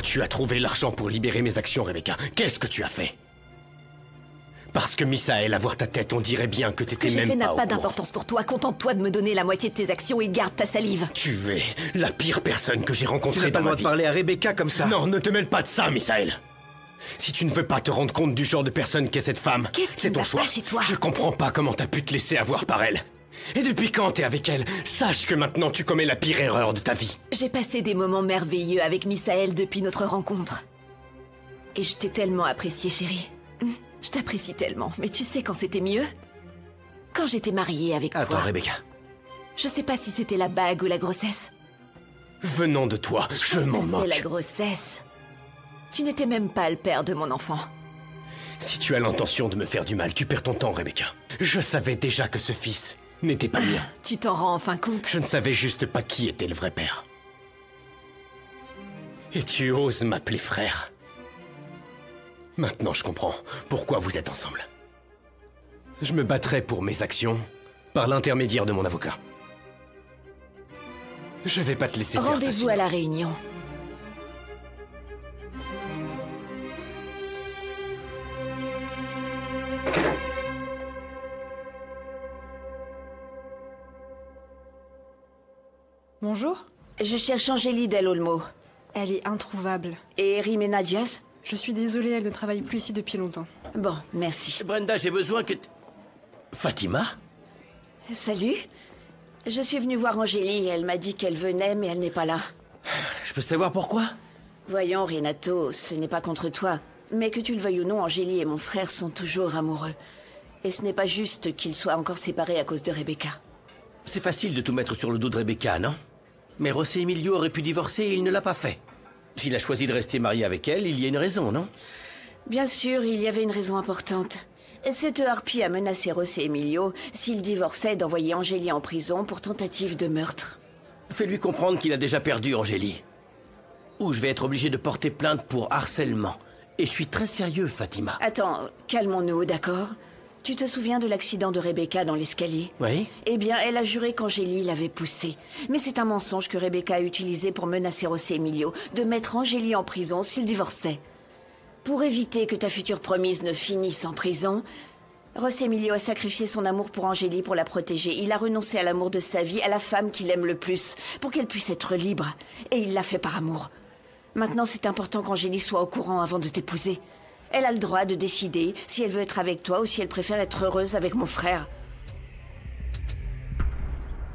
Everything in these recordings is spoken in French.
tu as trouvé l'argent pour libérer mes actions, Rebecca? Qu'est-ce que tu as fait? Parce que Misaël, à voir ta tête, on dirait bien que t'étais même pas au courant. Ce que j'ai fait n'a pas d'importance pour toi. Contente-toi de me donner la moitié de tes actions et garde ta salive. Tu es la pire personne que j'ai Tu rencontrée n'as pas dans le droit ma de vie. parler à Rebecca comme ça. Non, ne te mêle pas de ça, Misaël. Si tu ne veux pas te rendre compte du genre de personne qu'est cette femme, Qu'est-ce qui c'est ne ton va choix. pas chez toi? Je comprends pas comment t'as pu te laisser avoir par elle. Et depuis quand t'es avec elle? Sache que maintenant tu commets la pire erreur de ta vie. J'ai passé des moments merveilleux avec Misaël depuis notre rencontre. Et je t'ai tellement apprécié, chérie. Je t'apprécie tellement, mais tu sais quand c'était mieux? Quand j'étais mariée avec Attends, toi. Rebecca. Je sais pas si c'était la bague ou la grossesse. Venant de toi, je Est-ce m'en que c'est moque. la grossesse? Tu n'étais même pas le père de mon enfant. Si tu as l'intention de me faire du mal, tu perds ton temps, Rebecca. Je savais déjà que ce fils n'était pas le mien. Tu t'en rends enfin compte? Je ne savais juste pas qui était le vrai père. Et tu oses m'appeler frère. Maintenant, je comprends pourquoi vous êtes ensemble. Je me battrai pour mes actions par l'intermédiaire de mon avocat. Je vais pas te laisser faire Rendez-vous facilement. à la réunion. Bonjour. Je cherche Angélie Del Olmo. Elle est introuvable. Et Rimena Diaz? Je suis désolée, elle ne travaille plus ici depuis longtemps. Bon, merci. Brenda, j'ai besoin que... Fatima? Salut. Je suis venue voir Angélie. Elle m'a dit qu'elle venait, mais elle n'est pas là. Je peux savoir pourquoi? Voyons, Renato, ce n'est pas contre toi. Mais que tu le veuilles ou non, Angélie et mon frère sont toujours amoureux. Et ce n'est pas juste qu'ils soient encore séparés à cause de Rebecca. C'est facile de tout mettre sur le dos de Rebecca, non? Mais José Emilio aurait pu divorcer et il ne l'a pas fait. S'il a choisi de rester marié avec elle, il y a une raison, non? Bien sûr, il y avait une raison importante. Cette harpie a menacé José Emilio, s'il divorçait, d'envoyer Angélie en prison pour tentative de meurtre. Fais-lui comprendre qu'il a déjà perdu Angélie. Ou je vais être obligé de porter plainte pour harcèlement. Et je suis très sérieux, Fatima. Attends, calmons-nous, d'accord? Tu te souviens de l'accident de Rebecca dans l'escalier? Oui? Eh bien, elle a juré qu'Angélie l'avait poussée. Mais c'est un mensonge que Rebecca a utilisé pour menacer José Emilio de mettre Angélie en prison s'il divorçait. Pour éviter que ta future promise ne finisse en prison, José Emilio a sacrifié son amour pour Angélie pour la protéger. Il a renoncé à l'amour de sa vie, à la femme qu'il aime le plus, pour qu'elle puisse être libre. Et il l'a fait par amour. Maintenant, c'est important qu'Angélie soit au courant avant de t'épouser. Elle a le droit de décider si elle veut être avec toi ou si elle préfère être heureuse avec mon frère.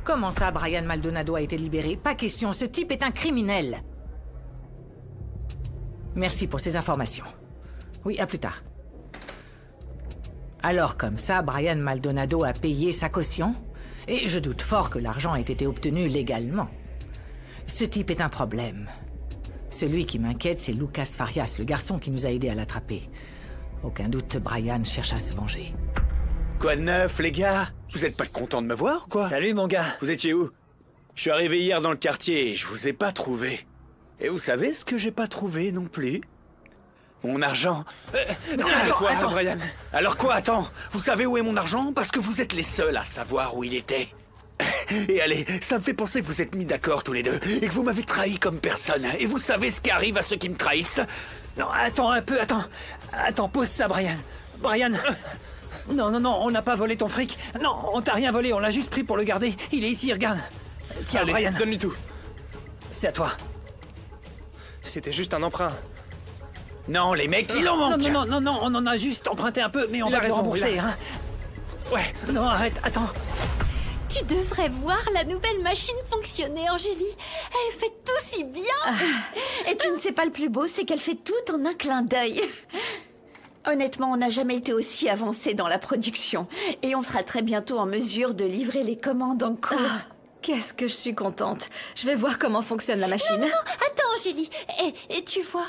Comment ça, Brian Maldonado a été libéré? Pas question, ce type est un criminel. Merci pour ces informations. Oui, à plus tard. Alors, comme ça, Brian Maldonado a payé sa caution? Et je doute fort que l'argent ait été obtenu légalement. Ce type est un problème. Celui qui m'inquiète, c'est Lucas Farias, le garçon qui nous a aidés à l'attraper. Aucun doute, Brian cherche à se venger. Quoi de neuf, les gars? Vous êtes pas contents de me voir, ou quoi? Salut mon gars. Vous étiez où? Je suis arrivé hier dans le quartier et je vous ai pas trouvé. Et vous savez ce que j'ai pas trouvé non plus? Mon argent. Attends, Brian. Alors quoi, attends? Vous savez où est mon argent? Parce que vous êtes les seuls à savoir où il était. Et allez, ça me fait penser que vous êtes mis d'accord tous les deux et que vous m'avez trahi comme personne. Et vous savez ce qui arrive à ceux qui me trahissent? Non, attends un peu, attends. Attends, pose ça, Brian. Brian. Non, on n'a pas volé ton fric. Non, on t'a rien volé, on l'a juste pris pour le garder. Il est ici, regarde. Tiens, Allez, Brian. donne-lui tout. C'est à toi. C'était juste un emprunt. Non, les mecs, il en manque. Non, on en a juste emprunté un peu, mais on Il a va te le raison, rembourser, il a hein. Ouais, non, arrête, attends. Tu devrais voir la nouvelle machine fonctionner, Angélie. Elle fait tout si bien. Et tu ne sais pas le plus beau, c'est qu'elle fait tout en un clin d'œil. Honnêtement, on n'a jamais été aussi avancé dans la production. Et on sera très bientôt en mesure de livrer les commandes en cours. Qu'est-ce que je suis contente. Je vais voir comment fonctionne la machine. Non, attends, Angélie. Et tu vois,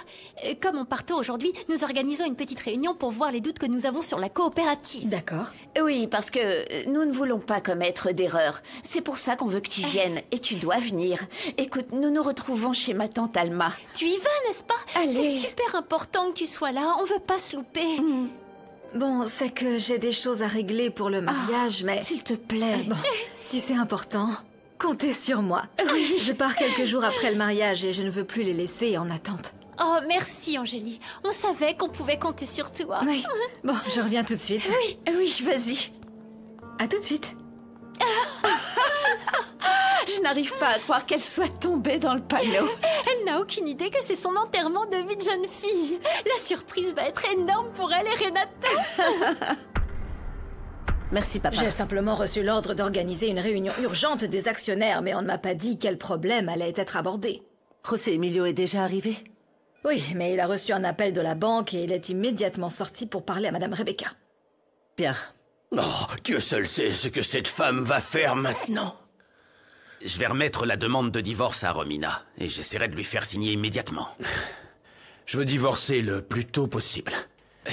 comme on part tôt aujourd'hui, nous organisons une petite réunion pour voir les doutes que nous avons sur la coopérative. D'accord. Oui, parce que nous ne voulons pas commettre d'erreur. C'est pour ça qu'on veut que tu viennes. Et tu dois venir. Écoute, nous nous retrouvons chez ma tante Alma. Tu y vas, n'est-ce pas? Allez. C'est super important que tu sois là. On veut pas se louper. Bon, c'est que j'ai des choses à régler pour le mariage, mais... S'il te plaît. Bon, si c'est important, comptez sur moi. Je pars quelques jours après le mariage et je ne veux plus les laisser en attente. Oh, merci, Angélie. On savait qu'on pouvait compter sur toi. Oui. Bon, je reviens tout de suite. Oui, oui, vas-y. À tout de suite. Je n'arrive pas à croire qu'elle soit tombée dans le panneau. Elle n'a aucune idée que c'est son enterrement de vie de jeune fille. La surprise va être énorme pour elle et Renata. Merci, papa. J'ai simplement reçu l'ordre d'organiser une réunion urgente des actionnaires, mais on ne m'a pas dit quel problème allait être abordé. José Emilio est déjà arrivé? Oui, mais il a reçu un appel de la banque et il est immédiatement sorti pour parler à Madame Rebecca. Bien. Oh, Dieu seul sait ce que cette femme va faire maintenant. Je vais remettre la demande de divorce à Romina, et j'essaierai de lui faire signer immédiatement. Je veux divorcer le plus tôt possible.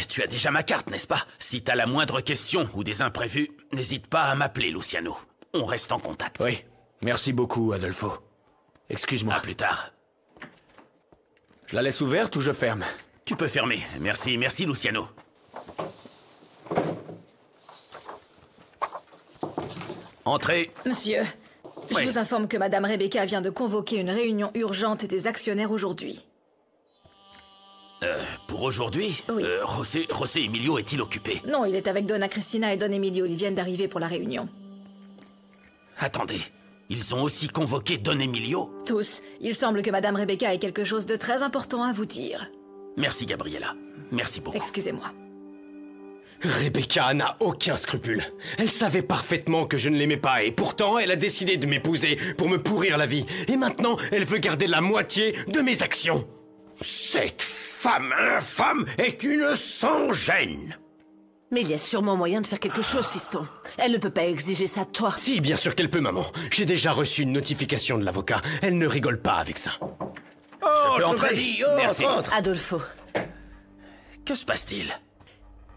Tu as déjà ma carte, n'est-ce pas? Si t'as la moindre question ou des imprévus, n'hésite pas à m'appeler, Luciano. On reste en contact. Oui, merci beaucoup, Adolfo. Excuse-moi. À plus tard. Je la laisse ouverte ou je ferme? Tu peux fermer. Merci, Luciano. Entrez. Monsieur, Oui. je vous informe que Madame Rebecca vient de convoquer une réunion urgente des actionnaires aujourd'hui. Pour aujourd'hui, Oui. José Emilio est-il occupé? Non, il est avec Donna Cristina et Don Emilio. Ils viennent d'arriver pour la réunion. Attendez, ils ont aussi convoqué Don Emilio? Tous. Il semble que Madame Rebecca ait quelque chose de très important à vous dire. Merci, Gabriella. Merci beaucoup. Excusez-moi. Rebecca n'a aucun scrupule. Elle savait parfaitement que je ne l'aimais pas et pourtant elle a décidé de m'épouser pour me pourrir la vie. Et maintenant, elle veut garder la moitié de mes actions. Cette femme infâme est une sans-gêne. Mais il y a sûrement moyen de faire quelque chose, fiston. Elle ne peut pas exiger ça de toi. Si, bien sûr qu'elle peut, maman. J'ai déjà reçu une notification de l'avocat. Elle ne rigole pas avec ça. Je peux entrer? vas-y, Merci. entre. Adolfo. Que se passe-t-il?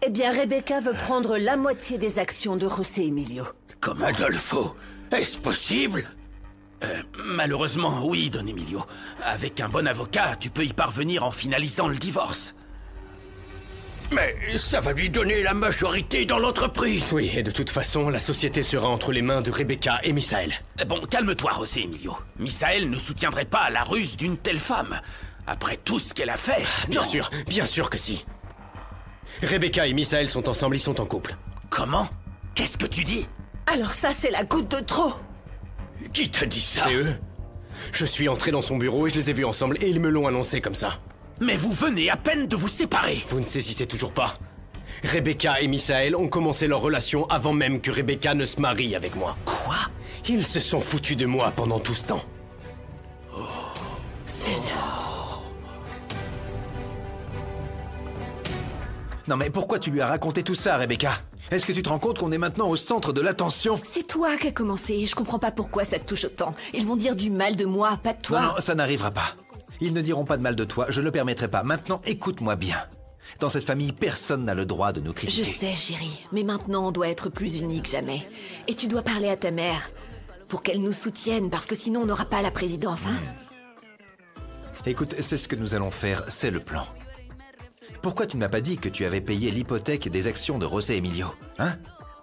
Eh bien, Rebecca veut prendre la moitié des actions de José Emilio. Comment? Adolfo, est-ce possible? Malheureusement, oui, Don Emilio. Avec un bon avocat, tu peux y parvenir en finalisant le divorce. Mais ça va lui donner la majorité dans l'entreprise. Oui, et de toute façon, la société sera entre les mains de Rebecca et Misaël. Bon, calme-toi, José Emilio. Misaël ne soutiendrait pas la ruse d'une telle femme. Après tout ce qu'elle a fait. Bien non. bien sûr que si. Rebecca et Misaël sont ensemble, ils sont en couple. Comment? Qu'est-ce que tu dis? Alors ça, c'est la goutte de trop. Qui t'a dit ça? C'est eux. Je suis entré dans son bureau et je les ai vus ensemble et ils me l'ont annoncé comme ça. Mais vous venez à peine de vous séparer. Vous ne saisissez toujours pas. Rebecca et Misaël ont commencé leur relation avant même que Rebecca ne se marie avec moi. Quoi? Ils se sont foutus de moi pendant tout ce temps. Seigneur. Non mais pourquoi tu lui as raconté tout ça, Rebecca? Est-ce que tu te rends compte qu'on est maintenant au centre de l'attention? C'est toi qui as commencé. Je comprends pas pourquoi ça te touche autant. Ils vont dire du mal de moi, pas de toi. Non, ça n'arrivera pas. Ils ne diront pas de mal de toi, je le permettrai pas. Maintenant, écoute-moi bien. Dans cette famille, personne n'a le droit de nous Je critiquer. sais, chérie. Mais maintenant, on doit être plus unis que jamais. Et tu dois parler à ta mère pour qu'elle nous soutienne, parce que sinon, on n'aura pas la présidence, hein? Écoute, c'est ce que nous allons faire, c'est le plan. Pourquoi tu ne m'as pas dit que tu avais payé l'hypothèque des actions de José Emilio? Hein?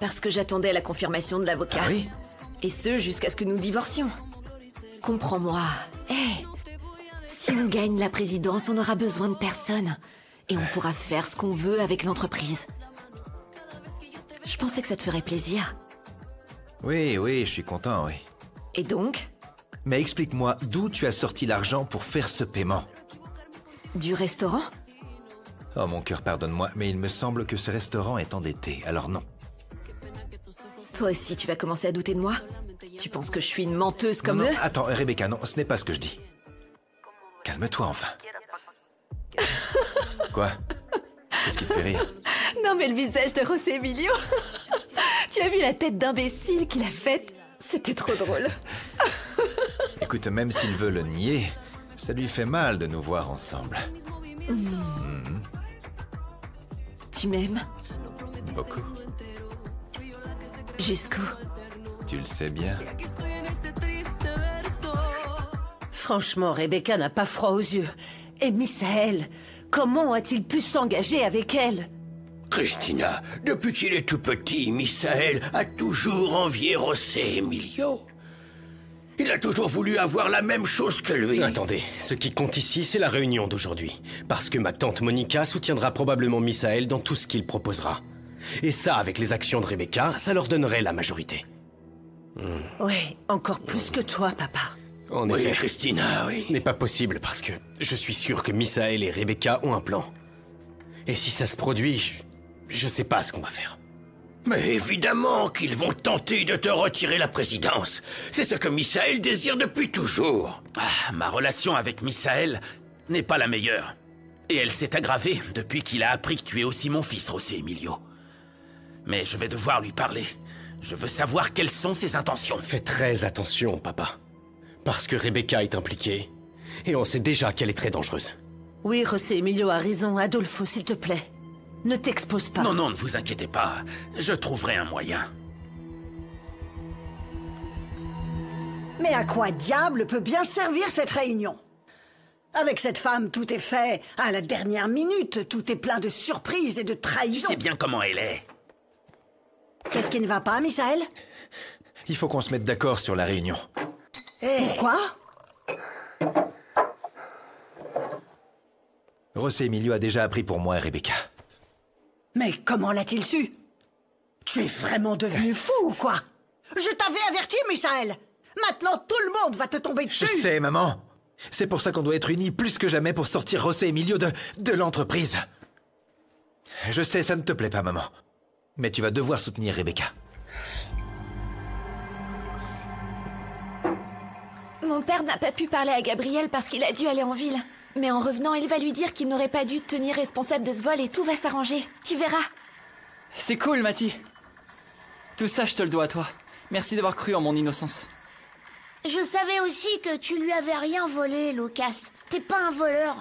Parce que j'attendais la confirmation de l'avocat. Ah oui? Et ce, jusqu'à ce que nous divorcions. Comprends-moi. Hé! Si on gagne la présidence, on n'aura besoin de personne. Et on pourra faire ce qu'on veut avec l'entreprise. Je pensais que ça te ferait plaisir. Oui, je suis content, oui. Et donc? Mais explique-moi, d'où tu as sorti l'argent pour faire ce paiement? Du restaurant? Oh mon cœur, pardonne-moi, mais il me semble que ce restaurant est endetté, alors non. Toi aussi, tu vas commencer à douter de moi? Tu penses que je suis une menteuse comme non, eux? attends, Rebecca, non, ce n'est pas ce que je dis. Calme-toi enfin. Quoi? Qu'est-ce qui te fait rire? Non mais le visage de José Emilio. Tu as vu la tête d'imbécile qu'il a faite? C'était trop drôle. Écoute, même s'il veut le nier, ça lui fait mal de nous voir ensemble. Tu m'aimes? Beaucoup. Jusqu'où? Tu le sais bien. Franchement, Rebecca n'a pas froid aux yeux. Et Misaël, comment a-t-il pu s'engager avec elle? Cristina, depuis qu'il est tout petit, Misaël a toujours envié José Emilio. Il a toujours voulu avoir la même chose que lui. Attendez, ce qui compte ici, c'est la réunion d'aujourd'hui. Parce que ma tante Monica soutiendra probablement Misaël dans tout ce qu'il proposera. Et ça, avec les actions de Rebecca, ça leur donnerait la majorité. Oui, encore plus que toi, papa. En Oui, effet, Christina, oui. ce n'est pas possible parce que je suis sûr que Misaël et Rebecca ont un plan. Et si ça se produit, je sais pas ce qu'on va faire. Mais évidemment qu'ils vont tenter de te retirer la présidence. C'est ce que Misaël désire depuis toujours. Ah, ma relation avec Misaël n'est pas la meilleure. Et elle s'est aggravée depuis qu'il a appris que tu es aussi mon fils, José Emilio. Mais je vais devoir lui parler. Je veux savoir quelles sont ses intentions. Fais très attention, papa. Parce que Rebecca est impliquée. Et on sait déjà qu'elle est très dangereuse. Oui, José Emilio a raison. Adolfo, s'il te plaît. Ne t'expose pas. Non, non, ne vous inquiétez pas. Je trouverai un moyen. Mais à quoi diable peut bien servir cette réunion? Avec cette femme, tout est fait à la dernière minute. Tout est plein de surprises et de Tu trahisons. sais bien comment elle est. Qu'est-ce qui ne va pas, Misaël? Il faut qu'on se mette d'accord sur la réunion. Pourquoi? José Emilio a déjà appris pour moi et Rebecca. Mais comment l'a-t-il su? Tu es vraiment devenu fou ou quoi? Je t'avais averti, Misaël. Maintenant, tout le monde va te tomber Je dessus. sais, maman. C'est pour ça qu'on doit être unis plus que jamais pour sortir José Emilio de l'entreprise. Je sais, ça ne te plaît pas, maman. Mais tu vas devoir soutenir Rebecca. Mon père n'a pas pu parler à Gabriel parce qu'il a dû aller en ville. Mais en revenant, il va lui dire qu'il n'aurait pas dû te tenir responsable de ce vol et tout va s'arranger. Tu verras. C'est cool, Matty. Tout ça, je te le dois à toi. Merci d'avoir cru en mon innocence. Je savais aussi que tu lui avais rien volé, Lucas. T'es pas un voleur.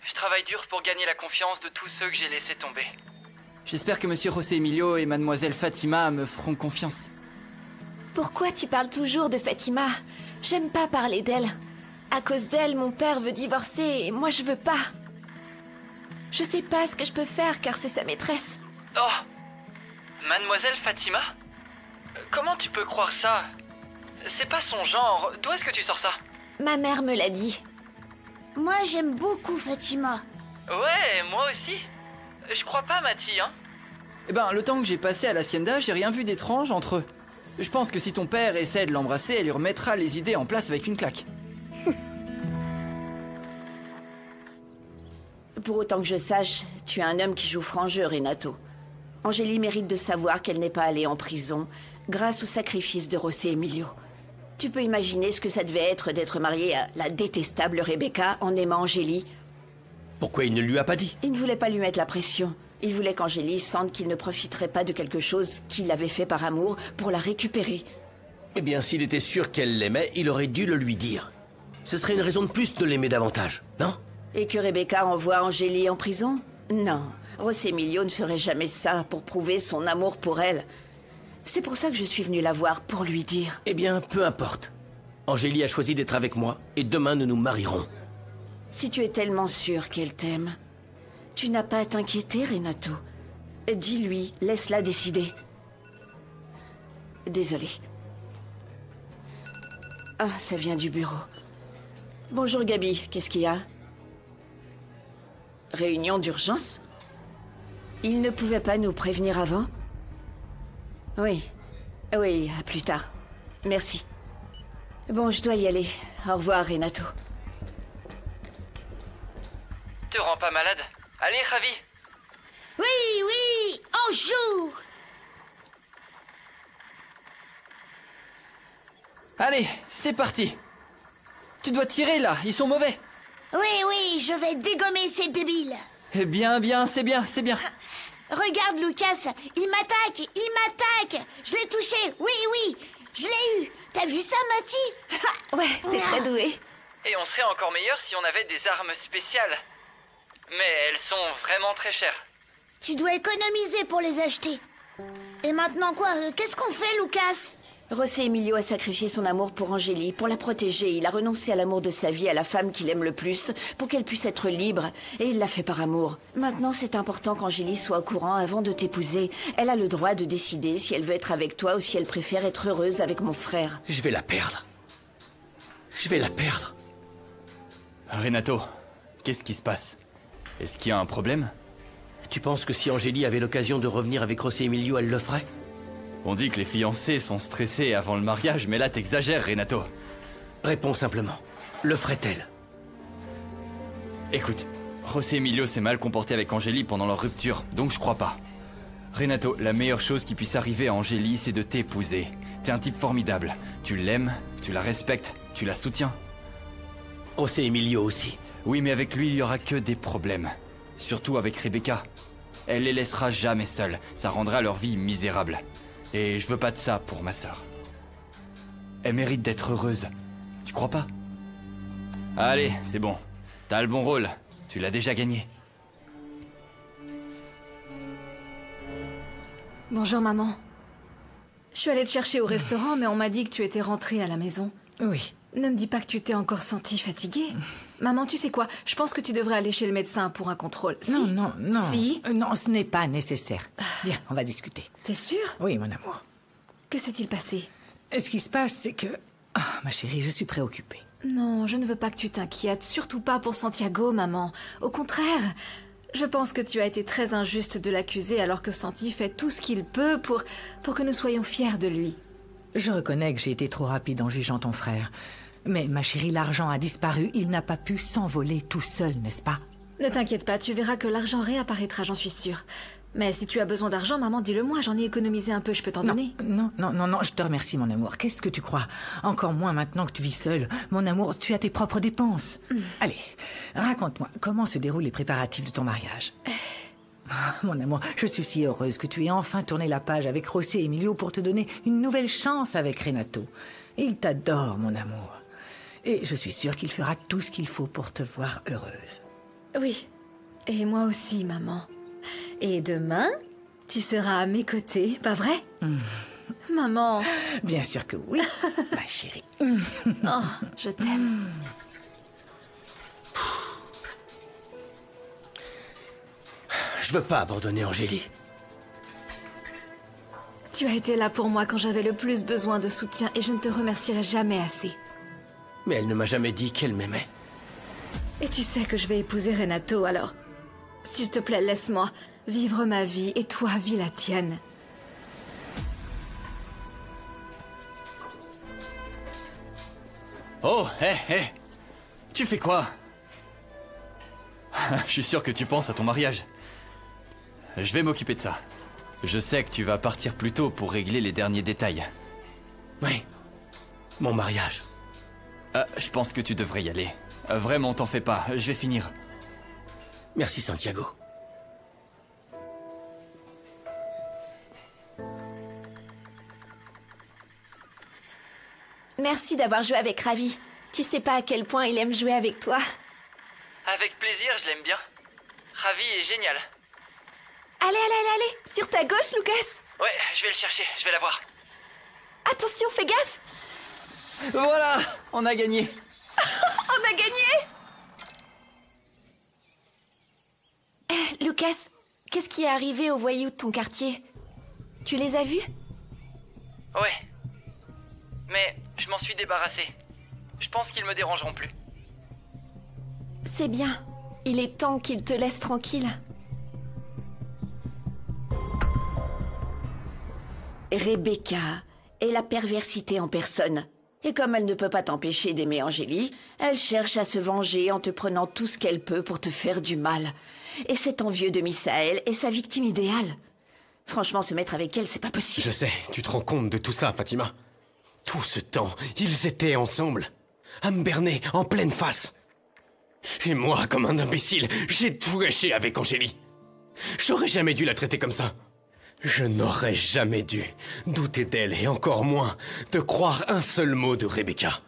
Je travaille dur pour gagner la confiance de tous ceux que j'ai laissés tomber. J'espère que Monsieur José Emilio et Mademoiselle Fatima me feront confiance. Pourquoi tu parles toujours de Fatima? J'aime pas parler d'elle. À cause d'elle, mon père veut divorcer et moi je veux pas. Je sais pas ce que je peux faire car c'est sa maîtresse. Oh! Mademoiselle Fatima? Comment tu peux croire ça? C'est pas son genre. D'où est-ce que tu sors ça? Ma mère me l'a dit. Moi, j'aime beaucoup Fatima. Ouais, moi aussi. Je crois pas, Matty, hein? Eh ben, le temps que j'ai passé à l'Hacienda, j'ai rien vu d'étrange entre eux. Je pense que si ton père essaie de l'embrasser, elle lui remettra les idées en place avec une claque. Pour autant que je sache, tu es un homme qui joue franc jeu, Renato. Angélie mérite de savoir qu'elle n'est pas allée en prison grâce au sacrifice de José Emilio. Tu peux imaginer ce que ça devait être d'être marié à la détestable Rebecca en aimant Angélie. Pourquoi il ne lui a pas dit? Il ne voulait pas lui mettre la pression. Il voulait qu'Angélie sente qu'il ne profiterait pas de quelque chose qu'il avait fait par amour pour la récupérer. Eh bien, s'il était sûr qu'elle l'aimait, il aurait dû le lui dire. Ce serait une raison de plus de l'aimer davantage, non? Et que Rebecca envoie Angélie en prison? Non, José Emilio ne ferait jamais ça pour prouver son amour pour elle. C'est pour ça que je suis venue la voir, pour lui dire. Eh bien, peu importe. Angélie a choisi d'être avec moi, et demain nous nous marierons. Si tu es tellement sûr qu'elle t'aime, tu n'as pas à t'inquiéter, Renato. Dis-lui, laisse-la décider. Désolée. Ah, ça vient du bureau. Bonjour Gabi, qu'est-ce qu'il y a? Réunion d'urgence? Il ne pouvait pas nous prévenir avant? Oui. Oui, à plus tard. Merci. Bon, je dois y aller. Au revoir, Renato. Te rends pas malade? Allez, Javi. Oui, oui, on joue. Allez, c'est parti. Tu dois tirer là, ils sont mauvais. Oui, oui, je vais dégommer ces débiles. Bien, bien, c'est bien, c'est bien. Regarde, Lucas, il m'attaque. Je l'ai touché, oui, oui, je l'ai eu. T'as vu ça, Matty? Ouais, t'es très doué. Et on serait encore meilleur si on avait des armes spéciales. Mais elles sont vraiment très chères. Tu dois économiser pour les acheter. Et maintenant quoi? Qu'est-ce qu'on fait, Lucas? José Emilio a sacrifié son amour pour Angélie. Pour la protéger, il a renoncé à l'amour de sa vie, à la femme qu'il aime le plus, pour qu'elle puisse être libre. Et il l'a fait par amour. Maintenant, c'est important qu'Angélie soit au courant avant de t'épouser. Elle a le droit de décider si elle veut être avec toi ou si elle préfère être heureuse avec mon frère. Je vais la perdre. Je vais la perdre. Renato, qu'est-ce qui se passe? Est-ce qu'il y a un problème? Tu penses que si Angélie avait l'occasion de revenir avec José Emilio, elle le ferait? On dit que les fiancés sont stressés avant le mariage, mais là t'exagères, Renato. Réponds simplement. Le ferait-elle? Écoute, José Emilio s'est mal comporté avec Angélie pendant leur rupture, donc je crois pas. Renato, la meilleure chose qui puisse arriver à Angélie, c'est de t'épouser. T'es un type formidable. Tu l'aimes, tu la respectes, tu la soutiens. José Emilio aussi. Oui, mais avec lui, il y aura que des problèmes. Surtout avec Rebecca. Elle les laissera jamais seules. Ça rendra leur vie misérable. Et je veux pas de ça pour ma sœur. Elle mérite d'être heureuse. Tu crois pas? Allez, c'est bon. T'as le bon rôle. Tu l'as déjà gagné. Bonjour, maman. Je suis allée te chercher au restaurant, mais on m'a dit que tu étais rentrée à la maison. Oui. Ne me dis pas que tu t'es encore sentie fatiguée. Maman, tu sais quoi? Je pense que tu devrais aller chez le médecin pour un contrôle. Non, Si. non, non. Si. Non, ce n'est pas nécessaire. Viens, on va discuter. T'es sûre? Oui, mon amour. Que s'est-il passé? Ce qui se passe, c'est que... Ah, ma chérie, je suis préoccupée. Non, je ne veux pas que tu t'inquiètes, surtout pas pour Santiago, maman. Au contraire, je pense que tu as été très injuste de l'accuser alors que Santi fait tout ce qu'il peut pour que nous soyons fiers de lui. Je reconnais que j'ai été trop rapide en jugeant ton frère. Mais ma chérie, l'argent a disparu, il n'a pas pu s'envoler tout seul, n'est-ce pas? Ne t'inquiète pas, tu verras que l'argent réapparaîtra, j'en suis sûre. Mais si tu as besoin d'argent, maman, dis-le-moi, j'en ai économisé un peu, je peux t'en donner. Non, je te remercie, mon amour. Qu'est-ce que tu crois? Encore moins maintenant que tu vis seule. Mon amour, tu as tes propres dépenses. Allez, raconte-moi, comment se déroulent les préparatifs de ton mariage? Mon amour, je suis si heureuse que tu aies enfin tourné la page avec José Emilio pour te donner une nouvelle chance avec Renato. Il t'adore, mon amour. Et je suis sûre qu'il fera tout ce qu'il faut pour te voir heureuse. Oui, et moi aussi, maman. Et demain, tu seras à mes côtés, pas vrai? Maman. Bien sûr que oui, ma chérie. Oh, je t'aime. Je veux pas abandonner Angélie. Tu as été là pour moi quand j'avais le plus besoin de soutien et je ne te remercierai jamais assez. Mais elle ne m'a jamais dit qu'elle m'aimait. Et tu sais que je vais épouser Renato, alors... S'il te plaît, laisse-moi vivre ma vie et toi, vis la tienne. Oh, hé. Tu fais quoi? Je suis sûr que tu penses à ton mariage. Je vais m'occuper de ça. Je sais que tu vas partir plus tôt pour régler les derniers détails. Oui, mon mariage. Je pense que tu devrais y aller. Vraiment, t'en fais pas, je vais finir. Merci, Santiago. Merci d'avoir joué avec Ravi. Tu sais pas à quel point il aime jouer avec toi. Avec plaisir, je l'aime bien. Ravi est génial. Allez, sur ta gauche, Lucas. Ouais, je vais le chercher, je vais la voir. Attention, fais gaffe. Voilà, on a gagné. On a gagné. Lucas, qu'est-ce qui est arrivé aux voyous de ton quartier? Tu les as vus? Ouais. Mais je m'en suis débarrassé. Je pense qu'ils me dérangeront plus. C'est bien. Il est temps qu'ils te laissent tranquille. Rebecca est la perversité en personne. Et comme elle ne peut pas t'empêcher d'aimer Angélie, elle cherche à se venger en te prenant tout ce qu'elle peut pour te faire du mal. Et cet envieux de Misaël est sa victime idéale. Franchement, se mettre avec elle, c'est pas possible. Je sais, tu te rends compte de tout ça, Fatima? Tout ce temps, ils étaient ensemble. À me berner en pleine face. Et moi, comme un imbécile, j'ai tout gâché avec Angélie. J'aurais jamais dû la traiter comme ça. Je n'aurais jamais dû douter d'elle et encore moins de croire un seul mot de Rebecca.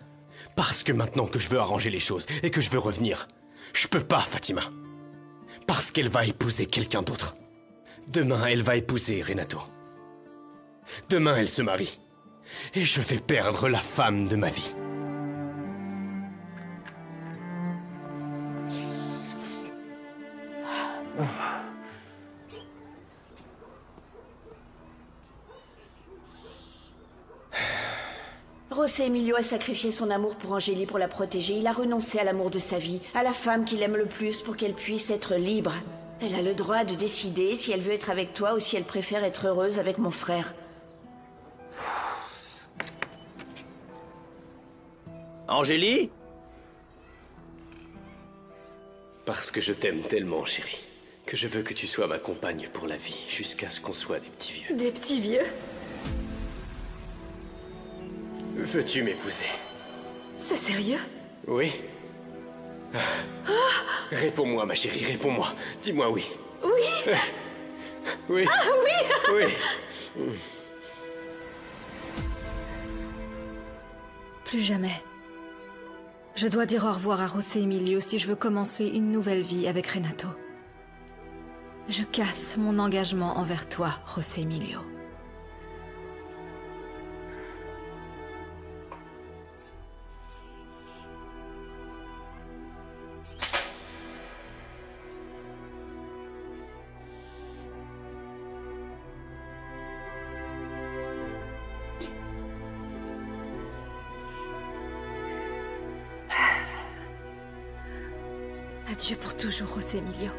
Parce que maintenant que je veux arranger les choses et que je veux revenir, je peux pas, Fatima. Parce qu'elle va épouser quelqu'un d'autre. Demain, elle va épouser Renato. Demain, elle se marie. Et je vais perdre la femme de ma vie. José Emilio a sacrifié son amour pour Angélie pour la protéger. Il a renoncé à l'amour de sa vie, à la femme qu'il aime le plus pour qu'elle puisse être libre. Elle a le droit de décider si elle veut être avec toi ou si elle préfère être heureuse avec mon frère. Angélie? Parce que je t'aime tellement, chérie, que je veux que tu sois ma compagne pour la vie, jusqu'à ce qu'on soit des petits vieux. Des petits vieux? Veux-tu m'épouser? C'est sérieux? Oui. Réponds-moi, ma chérie, réponds-moi. Dis-moi oui. Oui. Oui. Ah oui. Oui. Plus jamais. Je dois dire au revoir à José Emilio si je veux commencer une nouvelle vie avec Renato. Je casse mon engagement envers toi, José Emilio. Adieu pour toujours, José Emilio.